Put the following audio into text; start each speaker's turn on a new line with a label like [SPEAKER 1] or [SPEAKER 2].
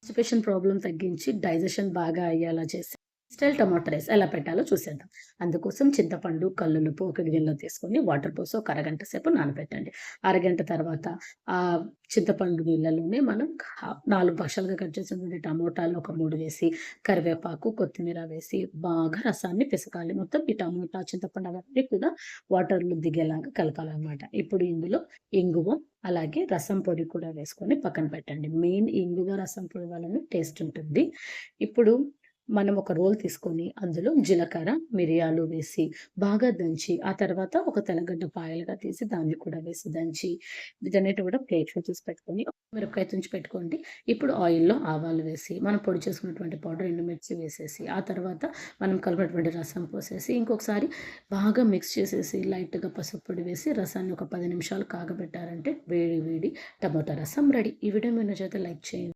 [SPEAKER 1] Constipation problem తగ్గించి digestion బాగా అయ్యేలా చేసి స్టైల్ టమాటా రైస్ ఎలా పెట్టాలో చూసేద్దాం. అందుకోసం చింతపండు, కల్లులుప్పు ఒక గిన్నెలో తీసుకొని వాటర్ పోసి ఒక అరగంట సేపు నానబెట్టండి. అరగంట తర్వాత చింతపండు నీళ్ళలోనే మనం 4 భాగాలుగా కట్ చేసినటువంటి టమోటాలు ఒక 3 వేసి, కరివేపాకు, కొత్తిమీర వేసి బాగా రసాన్ని పిసకాలి. మొత్తం ఈ టమోటా, చింతపండు అవన్నీ కూడా వాటర్‌లో దిగేలాగా కలపాలనమాట. ఇప్పుడు ఇందులో ఇంగువ, అలాగే రసం పొడి కూడా వేసుకొని పక్కన పెట్టండి. మెయిన్ ఇంగువ, రసం పొడి వల్లనే టేస్ట్ ఉంటుంది. ఇప్పుడు మనం ఒక రోల్ తీసుకొని అందులో జీలకర్ర, మిరియాలు వేసి బాగా దంచి, ఆ తర్వాత ఒక తెల్లగడ్డ పాయలుగా తీసి దాన్ని కూడా వేసి దంచి, వీటన్నిటిని కూడా ప్లేట్‌లో తీసి పెట్టుకొని, ఒక మిరపకాయ తుంచి పెట్టుకోండి. ఇప్పుడు ఆయిల్‌లో ఆవాలు వేసి, మనం పొడి చేసుకున్నటువంటి పౌడర్ ఎండుమిర్చి వేసేసి, ఆ తర్వాత మనం కలిపినటువంటి రసం పోసేసి, ఇంకొకసారి బాగా మిక్స్ చేసేసి, లైట్‌గా పసుపు పొడి వేసి, రసాన్ని ఒక 10 నిమిషాలు కాగబెట్టారంటే వేడి వేడి టమాటా రసం రెడీ. ఈ వీడియో మీకు నచ్చితే లైక్ చేయండి.